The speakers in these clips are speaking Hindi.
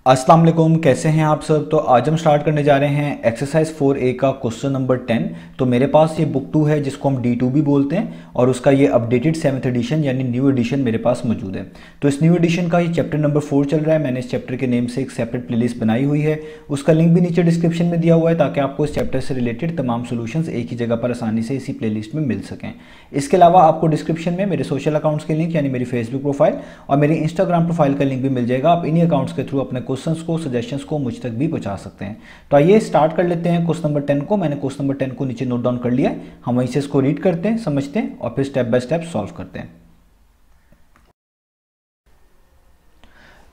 अस्सलाम वालेकुम, कैसे हैं आप सब। तो आज हम स्टार्ट करने जा रहे हैं एक्सरसाइज 4A का क्वेश्चन नंबर 10। तो मेरे पास ये बुक 2 है जिसको हम D2 भी बोलते हैं और उसका ये अपडेटेड 7th एडिशन यानी न्यू एडिशन मेरे पास मौजूद है। तो इस न्यू एडिशन का ये चैप्टर नंबर 4 चल रहा है। मैंने इस चैप्टर के नेम से एक सेपरेट प्लेलिस्ट बनाई हुई है, उसका लिंक भी नीचे डिस्क्रिप्शन में दिया हुआ है ताकि आपको इस चैप्टर से रिलेटेड तमाम सोल्यूशंस एक ही जगह पर आसानी से इसी प्लेलिस्ट में मिल सकें। इसके अलावा आपको डिस्क्रिप्शन में मेरे सोशल अकाउंट्स के लिंक यानी मेरी फेसबुक प्रोफाइल और मेरी इंस्टाग्राम प्रोफाइल का लिंक भी मिल जाएगा। आप इन्हीं अकाउंट्स के थ्रू अपने क्वेश्चंस को, सजेशंस को मुझ तक भी पहुंचा सकते हैं। तो आइए स्टार्ट कर लेते हैं क्वेश्चन नंबर 10 को। मैंने क्वेश्चन नंबर 10 को नीचे नोट डाउन कर लिया है। हम वहीं से इसको रीड करते हैं, समझते हैं और फिर स्टेप बाय स्टेप सॉल्व करते हैं।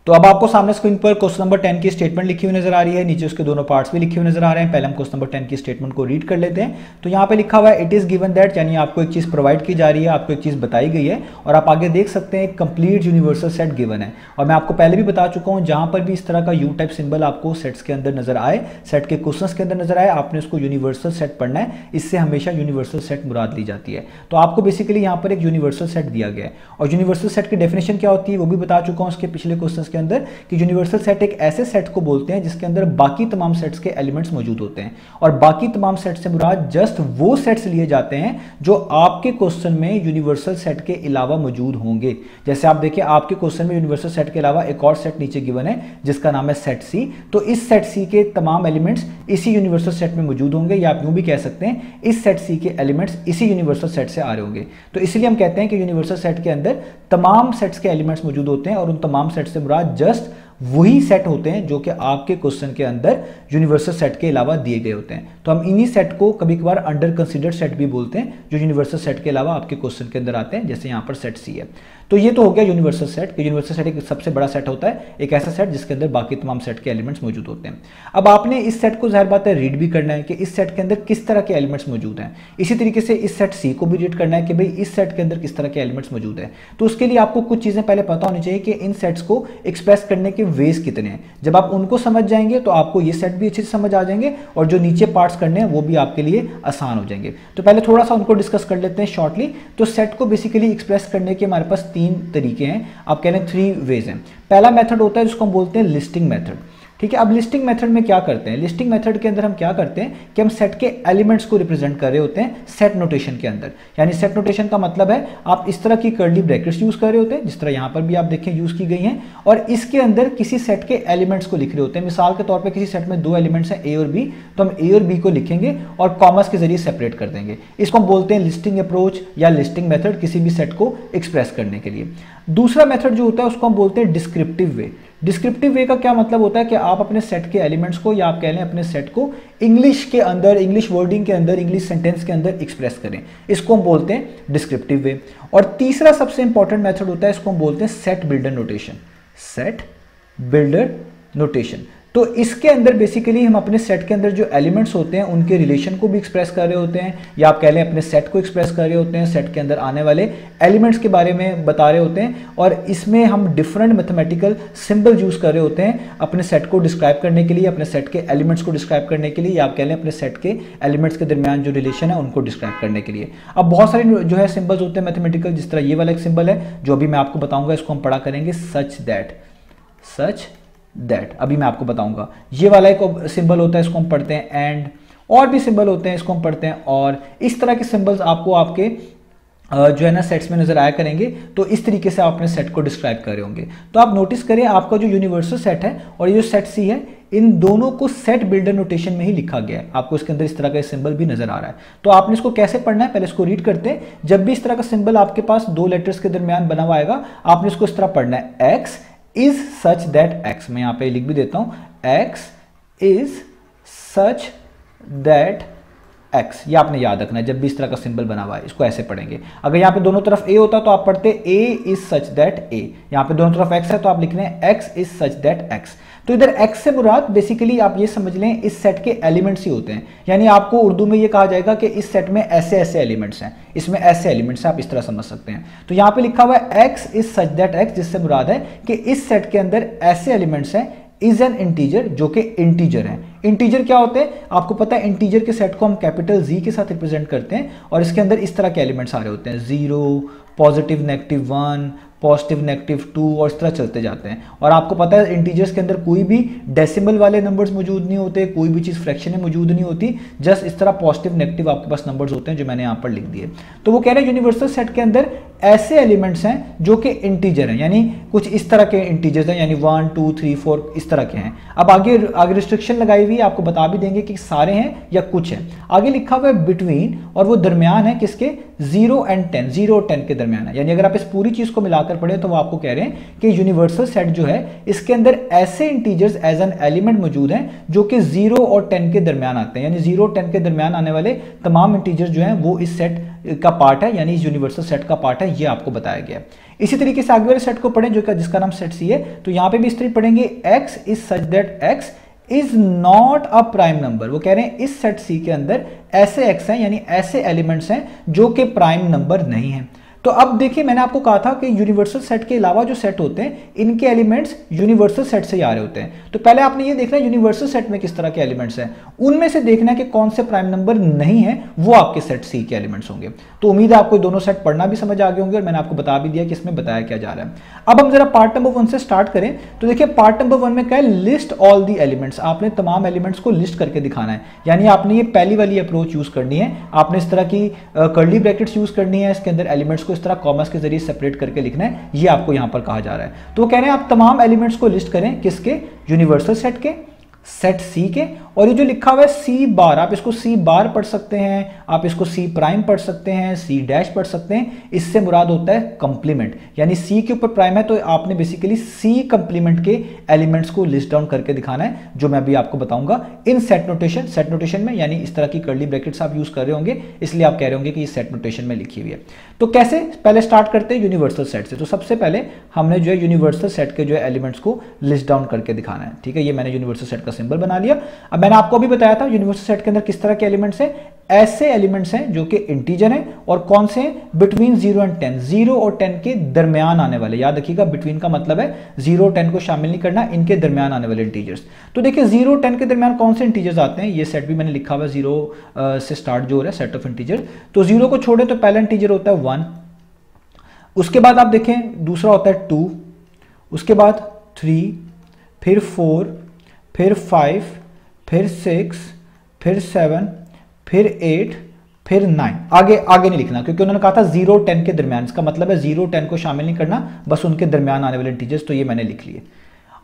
तो अब आपको सामने स्क्रीन पर क्वेश्चन नंबर 10 की स्टेटमेंट लिखी हुई नजर आ रही है, नीचे उसके दोनों पार्ट्स भी लिखे हुए नजर आ रहे हैं। पहले हम क्वेश्चन नंबर 10 की स्टेटमेंट को रीड कर लेते हैं। तो यहाँ पे लिखा हुआ है इट इज गिवन दैट, यानी आपको एक चीज प्रोवाइड की जा रही है, आपको एक चीज बताई गई है और आप आगे देख सकते हैं कंप्लीट यूनिवर्सल सेट गिवन है। और मैं आपको पहले भी बता चुका हूं, जहां पर भी इस तरह का यू टाइप सिंबल आपको सेट्स के अंदर नजर आए, सेट के क्वेश्चंस के अंदर नजर आए, आपने उसको यूनिवर्सल सेट पढ़ना है। इससे हमेशा यूनिवर्सल सेट मुराद ली जाती है। तो आपको बेसिकली यहाँ पर एक यूनिवर्सल सेट दिया गया है और यूनिवर्सल सेट की डेफिनेशन क्या होती है वो भी बता चुका हूं उसके पिछले क्वेश्चन के अंदर कि यूनिवर्सल सेट एक ऐसे सेट को बोलते हैं जिसके अंदर बाकी तमाम सेट्स के एलिमेंट्स मौजूद होते हैं और बाकी तमाम सेट से मुराद जस्ट वो सेट्स लिए जाते हैं जो आपके क्वेश्चन में यूनिवर्सल सेट के अलावा मौजूद होंगे। जैसे आप देखिए आपके क्वेश्चन में यूनिवर्सल सेट के अलावा एक और सेट नीचे गिवन है जिसका नाम है सेट सी। तो इस सेट सी के तमाम एलिमेंट्स इसी यूनिवर्सल सेट में मौजूद होंगे, या आप यूं भी कह सकते हैं इस सेट सी के एलिमेंट्स इसी यूनिवर्सल सेट से आ रहे होंगे। तो इसलिए हम कहते हैं कि यूनिवर्सल सेट के अंदर तमाम सेट्स के एलिमेंट्स मौजूद होते हैं और उन तमाम सेट से मुराद जस्ट वही सेट होते हैं जो कि आपके क्वेश्चन के अंदर यूनिवर्सल सेट के अलावा दिए गए होते हैं। तो हम इन्हीं सेट को कभी कभार अंडर कंसीडर्ड सेट भी बोलते हैं जो यूनिवर्सल सेट के अलावा आपके क्वेश्चन के अंदर आते हैं, जैसे यहाँ पर सेट सी है। तो ये तो हो गया यूनिवर्सल सेट। यूनिवर्सल सेट एक सबसे बड़ा सेट होता है, एक ऐसा सेट जिसके अंदर बाकी तमाम सेट के एलिमेंट्स मौजूद होते हैं। अब आपने इस सेट को जाहिर बात है रीड भी करना है कि इस सेट के अंदर किस तरह के एलिमेंट्स मौजूद हैं। इसी तरीके से इस सेट सी को भी रीड करना है कि भाई इस सेट के अंदर किस तरह के एलिमेंट्स मौजूद हैं। तो उसके लिए आपको कुछ चीजें पहले पता होनी चाहिए कि इन सेट्स को एक्सप्रेस करने के वेज कितने हैं। जब आप उनको समझ जाएंगे तो आपको ये सेट भी अच्छे से समझ आ जाएंगे और जो नीचे पार्ट्स करने हैं वो भी आपके लिए आसान हो जाएंगे। तो पहले थोड़ा सा उनको डिस्कस कर लेते हैं शॉर्टली। तो सेट को बेसिकली एक्सप्रेस करने के हमारे पास 3 तरीके हैं, आप कह लें 3 वेज हैं। पहला मेथड होता है जिसको हम बोलते हैं लिस्टिंग मेथड। ठीक है, अब लिस्टिंग मेथड में क्या करते हैं, लिस्टिंग मेथड के अंदर हम क्या करते हैं कि हम सेट के एलिमेंट्स को रिप्रेजेंट कर रहे होते हैं सेट नोटेशन के अंदर। यानी सेट नोटेशन का मतलब है आप इस तरह की कर्ली ब्रैकेट्स यूज कर रहे होते हैं जिस तरह यहां पर भी आप देखें यूज की गई हैं, और इसके अंदर किसी सेट के एलिमेंट्स को लिख रहे होते हैं। मिसाल के तौर पर किसी सेट में 2 एलिमेंट्स हैं ए और बी, तो हम ए और बी को लिखेंगे और कॉमर्स के जरिए सेपरेट कर देंगे। इसको हम बोलते हैं लिस्टिंग अप्रोच या लिस्टिंग मेथड किसी भी सेट को एक्सप्रेस करने के लिए। दूसरा मेथड जो होता है उसको हम बोलते हैं डिस्क्रिप्टिव वे। डिस्क्रिप्टिव वे का क्या मतलब होता है कि आप अपने सेट के एलिमेंट्स को या आप कह लें अपने सेट को इंग्लिश के अंदर, इंग्लिश वर्डिंग के अंदर, इंग्लिश सेंटेंस के अंदर एक्सप्रेस करें। इसको हम बोलते हैं डिस्क्रिप्टिव वे। और तीसरा सबसे इंपॉर्टेंट मेथड होता है, इसको हम बोलते हैं set builder notation. Set builder notation. तो इसके अंदर बेसिकली हम अपने सेट के अंदर जो एलिमेंट्स होते हैं उनके रिलेशन को भी एक्सप्रेस कर रहे होते हैं, या आप कह लें अपने सेट को एक्सप्रेस कर रहे होते हैं, सेट के अंदर आने वाले एलिमेंट्स के बारे में बता रहे होते हैं। और इसमें हम डिफरेंट मैथमेटिकल सिंबल यूज कर रहे होते हैं अपने सेट को डिस्क्राइब करने के लिए, अपने सेट के एलिमेंट्स को डिस्क्राइब करने के लिए, या आप कह लें अपने सेट के एलिमेंट्स के दरमियान जो रिलेशन है उनको डिस्क्राइब करने के लिए। अब बहुत सारे जो है सिंबल्स होते हैं मैथमेटिकल, जिस तरह ये वाला एक सिंबल है जो अभी मैं आपको बताऊंगा, इसको हम पढ़ा करेंगे सच दैट। अभी मैं आपको बताऊंगा। ये वाला एक सिंबल होता है, इसको हम पढ़ते हैं एंड। और भी सिंबल होते हैं, इसको हम पढ़ते हैं और। इस तरह के सिंबल्स आपको आपके जो है ना सेट्स में नजर आया करेंगे। तो इस तरीके से आप अपने सेट को डिस्क्राइब कर रहे होंगे। तो आप नोटिस करें आपका जो यूनिवर्सल सेट है और ये जो सेट सी है, इन दोनों को सेट बिल्डर नोटेशन में ही लिखा गया है। आपको इसके अंदर इस तरह का सिंबल भी नजर आ रहा है। तो आपने इसको कैसे पढ़ना है, पहले इसको रीड करते हैं। जब भी इस तरह का सिंबल आपके पास 2 लेटर्स के दरमियान बना हुआ आएगा, आपने इसको इस तरह पढ़ना है, x is such that x. मैं यहां पे लिख भी देता हूं, x is such that x. ये आपने याद रखना है, जब भी इस तरह का सिंबल बना हुआ है इसको ऐसे पढ़ेंगे। अगर यहाँ पे दोनों तरफ ए होता तो आप पढ़ते ए इज सच दैट ए। यहाँ पे दोनों तरफ एक्स है तो आप लिख रहे हैं x is such that x. तो इधर एक्स से मुराद बेसिकली आप ये समझ लें इस सेट के एलिमेंट्स ही होते हैं। यानी आपको उर्दू में ये कहा जाएगा कि इस सेट में ऐसे ऐसे एलिमेंट्स हैं, इसमें ऐसे एलिमेंट्स हैं, आप इस तरह समझ सकते हैं। तो यहाँ पे लिखा हुआ है x is such that x, जिससे मुराद है कि इस सेट के अंदर ऐसे एलिमेंट्स हैं इज एन इंटीजर जो कि इंटीजर है। इंटीजर क्या होते हैं आपको पता है, इंटीजर के सेट को हम कैपिटल जी के साथ रिप्रेजेंट करते हैं और इसके अंदर इस तरह के एलिमेंट्स आ रहे होते हैं 0, पॉजिटिव नेगेटिव 1, पॉजिटिव नेगेटिव 2 और इस तरह चलते जाते हैं। और आपको पता है इंटीजर्स के अंदर कोई भी डेसिमल वाले नंबर्स मौजूद नहीं होते, कोई भी चीज़ फ्रैक्शन में मौजूद नहीं होती, जस्ट इस तरह पॉजिटिव नेगेटिव आपके पास नंबर्स होते हैं जो मैंने यहाँ पर लिख दिए। तो वो कह रहे हैं यूनिवर्सल सेट के अंदर ऐसे एलिमेंट्स हैं जो कि इंटीजर हैं, यानी कुछ इस तरह के इंटीजर्स हैं, यानी 1 2 3 4 इस तरह के हैं। अब आगे रिस्ट्रिक्शन लगाई हुई है, आपको बता भी देंगे कि सारे हैं या कुछ हैं। आगे लिखा हुआ है बिटवीन, और वो दरमियान है किसके, 0 और 10, 0 और 10 के दरमियान है। यानी अगर आप इस पूरी चीज को मिलाकर पढ़े तो वो आपको कह रहे हैं कि यूनिवर्सल सेट जो है इसके अंदर ऐसे इंटीजर्स एज एन एलिमेंट मौजूद हैं जो कि 0 और 10 के दरमियान आते हैं, यानी 0 और 10 के दरमियान आने वाले तमाम इंटीजर्स जो हैं वो इस सेट का पार्ट है, यानी इस यूनिवर्सल सेट का पार्ट है, ये आपको बताया गया है। इसी तरीके से आगे वाले सेट को पढ़ें जो जिसका नाम सेट सी है, तो यहां पे भी इस तरह पढ़ेंगे x is such that x is not a prime number. वो कह रहे हैं इस सेट सी के अंदर ऐसे x हैं, यानी ऐसे एलिमेंट्स हैं जो कि प्राइम नंबर नहीं है। तो अब देखिए मैंने आपको कहा था कि यूनिवर्सल सेट के अलावा जो सेट होते हैं इनके एलिमेंट्स यूनिवर्सल सेट से ही आ रहे होते हैं। तो पहले आपने ये देखना है यूनिवर्सल सेट में किस तरह के एलिमेंट्स हैं, उनमें से देखना है कि कौन से प्राइम नंबर नहीं है, वो आपके सेट सी के एलिमेंट्स होंगे। तो उम्मीद है आपको दोनों सेट पढ़ना भी समझ आ गए होंगे और मैंने आपको बता भी दिया कि इसमें बताया क्या जा रहा है। अब हम जरा पार्ट नंबर 1 से स्टार्ट करें। तो देखिए पार्ट नंबर 1 में क्या है, लिस्ट ऑल दी एलिमेंट्स। आपने तमाम एलिमेंट्स को लिस्ट करके दिखाना है, यानी आपने ये पहली वाली अप्रोच यूज करनी है। आपने इस तरह की कर्ली ब्रैकेट्स यूज करनी है, इसके अंदर एलिमेंट्स को इस तरह कॉमर्स के जरिए सेपरेट करके लिखना है, ये आपको यहां पर कहा जा रहा है। तो वो कह रहे हैं आप तमाम एलिमेंट्स को लिस्ट करें, किसके, यूनिवर्सल सेट के, सेट सी के। और ये जो लिखा हुआ है सी बार, आप इसको सी बार पढ़ सकते हैं, आप इसको सी प्राइम पढ़ सकते हैं, सी डैश पढ़ सकते हैं। इससे मुराद होता है कंप्लीमेंट, यानी सी के ऊपर प्राइम है तो आपने बेसिकली सी कंप्लीमेंट के एलिमेंट्स को लिस्ट डाउन करके दिखाना है, जो मैं अभी आपको बताऊंगा इन सेट नोटेशन। सेट नोटेशन में यानी इस तरह की कर्ली ब्रैकेट्स आप यूज कर रहे होंगे, इसलिए आप कह रहे होंगे कि ये सेट नोटेशन में लिखी हुई है। तो कैसे, पहले स्टार्ट करते हैं यूनिवर्सल सेट से। तो सबसे पहले हमने जो है यूनिवर्सल सेट के जो है एलिमेंट्स को लिस्ट डाउन करके दिखाना है, ठीक है। ये मैंने यूनिवर्सल सेट का सिंबल बना लिया। अब मैंने आपको भी बताया था यूनिवर्सल सेट के अंदर किस तरह के एलिमेंट्स हैं, ऐसे एलिमेंट्स हैं जो कि इंटीजर हैं, और कौन से हैं, बिटवीन 0 एंड 10, 0 और 10 के दरमियान आने वाले। याद रखिएगा बिटवीन का मतलब है 0 और 10 को शामिल नहीं करना, इनके दरमियान आने वाले इंटीजर्स। तो देखिए 0 और 10 के दरमियान कौन से इंटीजर्स आते हैं, ये सेट भी मैंने लिखा हुआ है 0 से स्टार्ट जो हो रहा है सेट ऑफ इंटीजर। तो 0 को छोड़े तो पहला इंटीजर होता है 1, उसके बाद आप देखें दूसरा होता है 2, उसके बाद 3, फिर 4, फिर 5, फिर 6, फिर 7, फिर 8, फिर 9। आगे आगे नहीं लिखना क्योंकि उन्होंने कहा था 0 और 10 के दरमियान, इसका मतलब है 0 और 10 को शामिल नहीं करना, बस उनके दरमियान आने वाले इंटीजर्स। तो ये मैंने लिख लिए।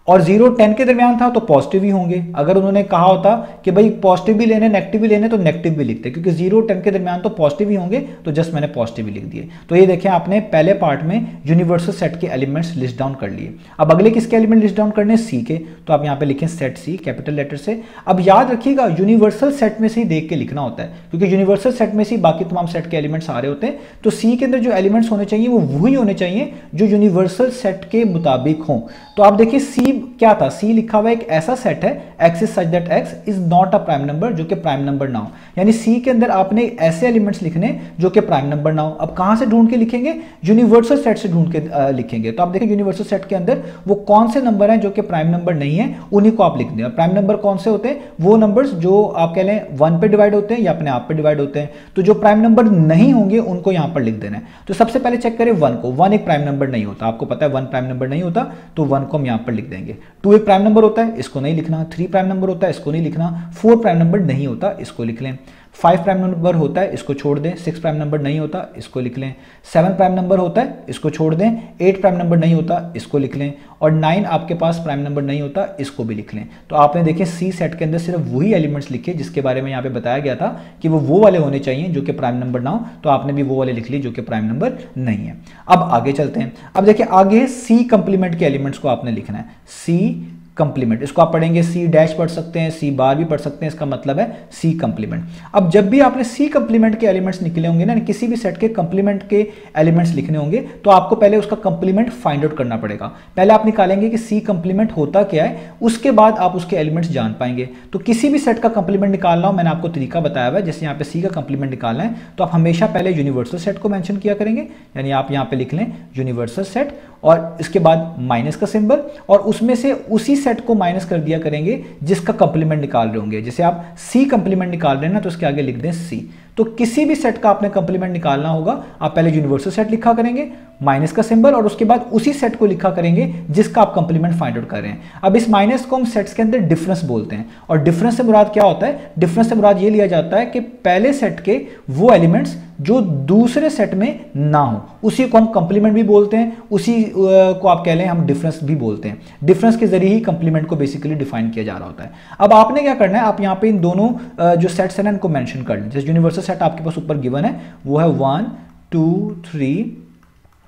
और 0 और 10 के दरमियान था तो पॉजिटिव ही होंगे। अगर उन्होंने कहा होता कि भाई पॉजिटिव भी लेने नेगेटिव भी लेने तो नेगेटिव भी लिखते, क्योंकि 0 और 10 के दरमियान तो पॉजिटिव ही होंगे, तो जस्ट मैंने पॉजिटिव ही लिख दिए। तो ये देखें आपने पहले पार्ट में यूनिवर्सल सेट के एलिमेंट्स लिस्ट डाउन कर लिए। अब अगले किसके एलिमेंट लिस्ट डाउन करने, सी के। तो आप यहाँ पे लिखें सेट सी कैपिटल लेटर से। अब याद रखिएगा यूनिवर्सल सेट में से ही देख के लिखना होता है, क्योंकि यूनिवर्सल सेट में से बाकी तमाम सेट के एलिमेंट्स आ रहे होते हैं। तो सी के अंदर जो एलिमेंट्स होने चाहिए वो वही होने चाहिए जो यूनिवर्सल सेट के मुताबिक हों। तो आप देखिए सी क्या था, सी लिखा हुआ एक ऐसा सेट है x is such that x is not a prime number, जो कि प्राइम नंबर ना हो। यानी सी के अंदर आपने ऐसे एलिमेंट्स लिखने जो कि प्राइम नंबर ना हो। अब कहां से ढूंढ के लिखेंगे, यूनिवर्सल सेट से ढूंढ के लिखेंगे। तो आप देखें यूनिवर्सल सेट के अंदर वो कौन से नंबर हैं जो कि प्राइम नंबर नहीं है, उन्हीं को आप लिख दें। प्राइम नंबर कौन से होते हैं, वो नंबर्स जो आप कह लें 1 पे डिवाइड होते हैं या अपने आप पे डिवाइड होते हैं। तो जो प्राइम नंबर नहीं होंगे उनको यहां पर लिख देना है। तो सबसे पहले चेक करें 1 को, 1 एक प्राइम नंबर नहीं होता, आपको पता है 1 प्राइम नंबर नहीं होता, तो 1 को हम यहां पर लिख देंगे। 2 एक प्राइम नंबर होता है, इसको नहीं लिखना। 3 प्राइम नंबर होता है, इसको नहीं लिखना। 4 प्राइम नंबर नहीं होता, इसको लिख लें। 5 प्राइम नंबर होता है, इसको छोड़ दें। 6 प्राइम नंबर नहीं होता, इसको लिख लें। 7 प्राइम नंबर होता है, इसको छोड़ दें। 8 प्राइम नंबर नहीं होता, इसको लिख लें। और 9 आपके पास प्राइम नंबर नहीं होता, इसको भी लिख लें। तो आपने देखें सी सेट के अंदर सिर्फ वही एलिमेंट्स लिखे जिसके बारे में यहाँ पे बताया गया था कि वो वाले होने चाहिए जो कि प्राइम नंबर ना हो। तो आपने भी वो वाले लिख लिए जो कि प्राइम नंबर नहीं है। अब आगे चलते हैं। अब देखिए आगे सी कंप्लीमेंट के एलिमेंट्स को आपने लिखना है, सी कंप्लीमेंट। इसको आप पढ़ेंगे सी डैश पढ़ सकते हैं, सी बार भी पढ़ सकते हैं, इसका मतलब है सी कंप्लीमेंट। अब जब भी आपने सी कंप्लीमेंट के एलिमेंट्स निकले होंगे ना, किसी भी सेट के कंप्लीमेंट के एलिमेंट्स लिखने होंगे, तो आपको पहले उसका कंप्लीमेंट फाइंड आउट करना पड़ेगा। पहले आप निकालेंगे कि सी कंप्लीमेंट होता क्या है, उसके बाद आप उसके एलिमेंट्स जान पाएंगे। तो किसी भी सेट का कंप्लीमेंट निकालना हो, मैंने आपको तरीका बताया हुआ है। जैसे यहाँ पे सी का कंप्लीमेंट निकालना है तो आप हमेशा पहले यूनिवर्सल सेट को मेंशन किया करेंगे, यानी आप यहाँ पे लिख लें यूनिवर्सल सेट, और इसके बाद माइनस का सिंबल, और उसमें से उसी सेट को माइनस कर दिया करेंगे जिसका कंप्लीमेंट निकाल रहे होंगे। जैसे आप सी कंप्लीमेंट निकाल रहे हैं ना, तो उसके आगे लिख दें सी। तो किसी भी सेट का आपने कंप्लीमेंट निकालना होगा, आप पहले यूनिवर्सल सेट लिखा करेंगे, माइनस का सिंबल, और उसके बाद उसी सेट को लिखा करेंगे जिसका आप कंप्लीमेंट फाइंड आउट कर रहे हैं। अब इस माइनस को हम सेट्स के अंदर डिफरेंस बोलते हैं, और डिफरेंस से मुराद क्या होता है? डिफरेंस से मुराद ये लिया जाता है कि पहले सेट के वो एलिमेंट्स जो दूसरे सेट में ना हो, उसी को हम कंप्लीमेंट भी बोलते हैं, उसी को आप कह लें हम डिफरेंस भी बोलते हैं। डिफरेंस के जरिए ही कंप्लीमेंट को बेसिकली डिफाइन किया जा रहा होता है। अब आपने क्या करना है, आप यहाँ पे इन दोनों जो सेट्स हैं इनको मेंशन कर लें। जैसे यूनिवर्सल सेट आपके पास ऊपर गिवन है, वो है 1 2 3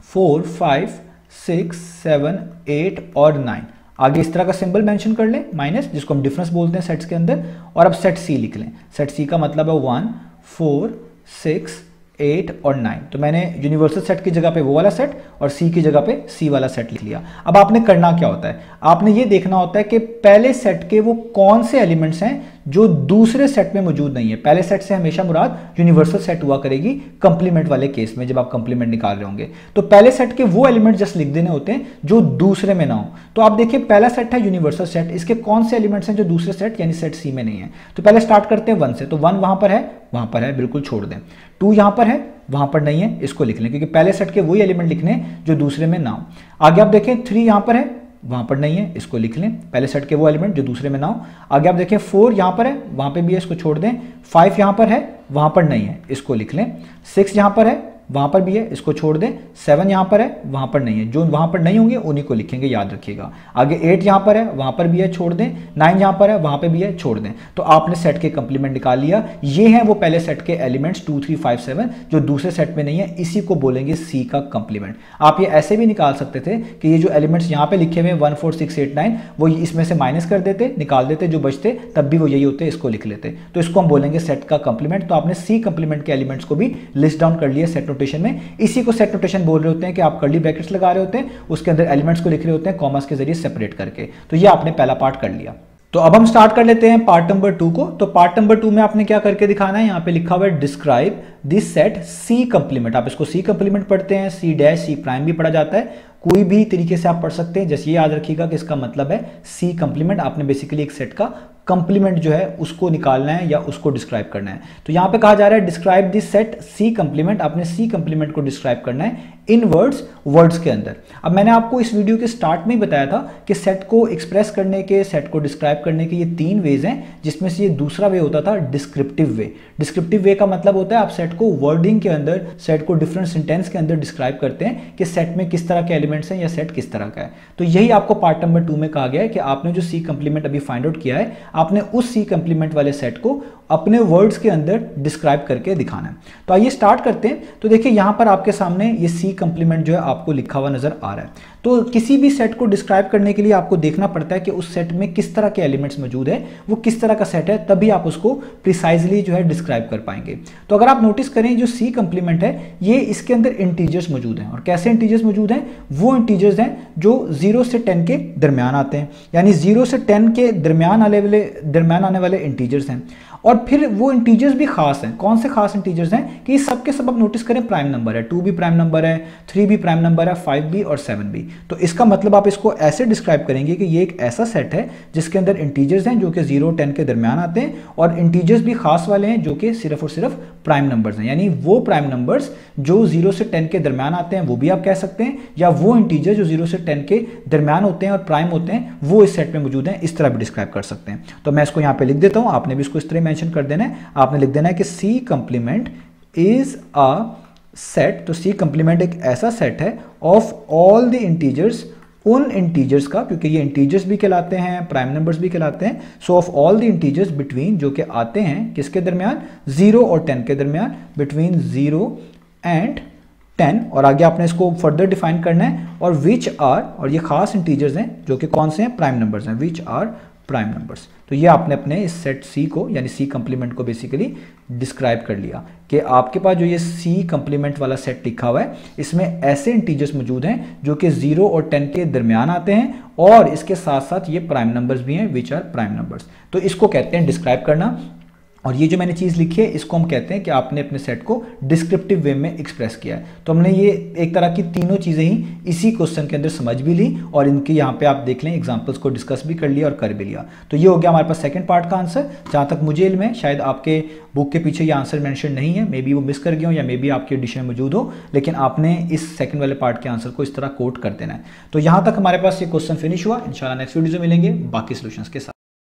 4 5 6 7 8 और 9। आगे इस तरह का सिंबल मेंशन कर लें माइनस, जिसको हम डिफरेंस बोलते हैं सेट्स के अंदर। और अब सेट सी लिख लें। सेट सी का मतलब है 1 4 6 8 और 9। तो मैंने यूनिवर्सल सेट की जगह पे वो वाला सेट और सी की जगह पे सी वाला सेट लिख लिया। अब आपने करना क्या होता है, आपने ये देखना होता है कि पहले सेट के वो कौन से एलिमेंट्स हैं जो दूसरे सेट में मौजूद नहीं है। पहले सेट से हमेशा मुराद यूनिवर्सल सेट हुआ करेगी कंप्लीमेंट वाले केस में, जब आप कंप्लीमेंट निकाल रहे होंगे। तो पहले सेट के वो एलिमेंट जस्ट लिख देने होते हैं जो दूसरे में ना हो। तो आप देखिए पहला सेट है यूनिवर्सल सेट, इसके कौन से एलिमेंट्स हैं जो दूसरे सेट यानी सेट सी में नहीं है। तो पहले स्टार्ट करते हैं 1 से। तो 1 वहां पर है, वहां पर है, बिल्कुल छोड़ दें। 2 यहां पर है, वहां पर नहीं है, इसको लिख लें, क्योंकि पहले सेट के वही एलिमेंट लिखने जो दूसरे में ना हो। आगे आप देखें 3 यहां पर है, वहां पर नहीं है, इसको लिख लें, पहले सेट के वो एलिमेंट जो दूसरे में ना हो। आगे आप देखें 4 यहां पर है, वहां पे भी है, इसको छोड़ दें। 5 यहां पर है, वहां पर नहीं है, इसको लिख लें। 6 यहां पर है, वहां पर भी है, इसको छोड़ दें। 7 यहां पर है, वहां पर नहीं है, जो वहां पर नहीं होंगे उन्हीं को लिखेंगे, याद रखिएगा। आगे 8 यहां पर है, वहां पर भी है, छोड़ दें। 9 यहां पर है, वहां पे भी है, छोड़ दें। तो आपने सेट के कंप्लीमेंट निकाल लिया। ये हैं वो पहले सेट के एलिमेंट्स 2 3 5 7 जो दूसरे सेट में नहीं है, इसी को बोलेंगे सी का कंप्लीमेंट। आप ये ऐसे भी निकाल सकते थे कि ये जो एलिमेंट्स यहां पे लिखे हुए 1 4 6 8 9 वो इसमें से माइनस कर देते, निकाल देते, जो बचते तब भी वो यही होते, इसको लिख लेते। तो इसको हम बोलेंगे सेट का कंप्लीमेंट। तो आपने सी कंप्लीमेंट के एलिमेंट्स को भी लिस्ट डाउन कर लिया सेट नोटेशन में। इसी को सेट नोटेशन बोल रहे होते हैं कि आप कर्ली ब्रैकेट्स लगा रहे होते हैं, उसके अंदर एलिमेंट्स को लिख रहे होते हैं कॉमास के जरिए सेपरेट करके। तो ये आपने पहला पार्ट कर लिया। तो अब हम स्टार्ट कर लेते हैं पार्ट नंबर 2 को। तो पार्ट नंबर 2 में आपने क्या करके दिखाना है, यहाँ पे लिखा हुआ है describe this set C complement. आप इसको सी कंप्लीमेंट पढ़ते हैं, सी डैश सी प्राइम भी पढ़ा जाता है, कोई भी तरीके से आप पढ़ सकते हैं। जैसे ये याद रखिएगा कि इसका मतलब है सी कंप्लीमेंट। आपने बेसिकली एक सेट का कंप्लीमेंट जो है उसको निकालना है या उसको डिस्क्राइब करना है। तो यहां पे कहा जा रहा है describe this set C complement. आपने सी कंप्लीमेंट को डिस्क्राइब करना है इन वर्ड्स, वर्ड्स के अंदर। अब मैंने आपको इस वीडियो के स्टार्ट में ही बताया था कि सेट को एक्सप्रेस करने के, सेट को डिस्क्राइब करने के ये 3 वेज हैं, जिसमें से ये दूसरा वे होता था डिस्क्रिप्टिव वे। डिस्क्रिप्टिव वे का मतलब होता है आप सेट को वर्डिंग के अंदर, सेट को डिफरेंट सेंटेंस के अंदर डिस्क्राइब करते हैं कि सेट में किस तरह के एलिमेंट्स हैं या सेट किस तरह का है। तो यही आपको पार्ट नंबर 2 में कहा गया है कि आपने जो सी कंप्लीमेंट अभी फाइंड आउट किया है, आपने उस सी कंप्लीमेंट वाले सेट को अपने वर्ड्स के अंदर डिस्क्राइब करके दिखाना है। तो आइए स्टार्ट करते हैं। तो देखिए यहां पर आपके सामने ये सी कंप्लीमेंट जो है आपको लिखा हुआ नजर आ रहा है। तो किसी भी सेट को डिस्क्राइब करने के लिए आपको देखना पड़ता है कि उस सेट में किस तरह के एलिमेंट्स मौजूद है, वो किस तरह का सेट है, तभी आप उसको प्रिसाइजली जो है डिस्क्राइब कर पाएंगे। तो अगर आप नोटिस करें जो सी कंप्लीमेंट है, ये इसके अंदर इंटीजर्स मौजूद हैं। और कैसे इंटीजर्स मौजूद हैं? वो इंटीजर्स हैं जो 0 से 10 के दरमियान आते हैं, यानी 0 से 10 के दरमियान आने वाले इंटीजर्स हैं। और फिर वो इंटीजर्स भी खास हैं। कौन से खास इंटीजर्स हैं कि सब के सब आप नोटिस करें प्राइम नंबर है। 2 भी प्राइम नंबर है, 3 भी प्राइम नंबर है, 5 भी और 7 भी। तो इसका मतलब आप इसको ऐसे डिस्क्राइब करेंगे कि ये एक ऐसा सेट है जिसके अंदर इंटीजर्स हैं जो कि 0 10 के दरमियान आते हैं, और इंटीजर्स भी खास वाले हैं जो कि सिर्फ और सिर्फ प्राइम नंबर्स हैं। यानी वो प्राइम नंबर्स जो 0 से 10 के दरमियान आते हैं वो भी आप कह सकते हैं, या वो इंटीजर जो 0 से 10 के दरमियान होते हैं और प्राइम होते हैं वो इस सेट में मौजूद हैं, इस तरह भी डिस्क्राइब कर सकते हैं। तो मैं इसको यहाँ पे लिख देता हूँ, आपने भी इसको इस तरह मेंशन कर देना है। आपने लिख देना है कि सी कंप्लीमेंट इज अ सेट। तो सी कंप्लीमेंट एक ऐसा सेट है ऑफ ऑल द इंटीजर्स, उन इंटीजर्स का, क्योंकि ये इंटीजर्स भी कहलाते हैं, प्राइम नंबर्स भी कहलाते हैं। सो of all the integers between, जो कि आते हैं किसके दरमियान, 0 और 10 के दरमियान, बिटवीन 0 एंड 10। और आगे आपने इसको फर्दर डिफाइन करना है। और विच आर, और ये खास इंटीजर्स हैं जो कि कौन से हैं, प्राइम नंबर्स हैं, विच आर प्राइम नंबर्स। तो ये आपने अपने इस सेट सी को यानी सी कंप्लीमेंट को बेसिकली डिस्क्राइब कर लिया कि आपके पास जो ये सी कंप्लीमेंट वाला सेट लिखा हुआ है, इसमें ऐसे इंटीजर्स मौजूद हैं जो कि 0 और 10 के दरमियान आते हैं, और इसके साथ साथ ये प्राइम नंबर्स भी हैं, विच आर प्राइम नंबर्स। तो इसको कहते हैं डिस्क्राइब करना। और ये जो मैंने चीज़ लिखी है इसको हम कहते हैं कि आपने अपने सेट को डिस्क्रिप्टिव वे में एक्सप्रेस किया है। तो हमने ये एक तरह की तीनों चीज़ें ही इसी क्वेश्चन के अंदर समझ भी ली और इनके यहाँ पे आप देख लें एग्जांपल्स को डिस्कस भी कर लिया और कर भी लिया। तो ये हो गया हमारे पास सेकंड पार्ट का आंसर। जहाँ तक मुझे इल्म है शायद आपके बुक के पीछे ये आंसर मेंशन नहीं है, मे बी वो मिस कर गया हो या मे बी आपके एडिशन में मौजूद हो, लेकिन आपने इस सेकंड वाले पार्ट के आंसर को इस तरह कोट कर देना है। तो यहाँ तक हमारे पास ये क्वेश्चन फिनिश हुआ। इंशाल्लाह नेक्स्ट वीडियो में मिलेंगे बाकी सॉल्यूशंस के साथ।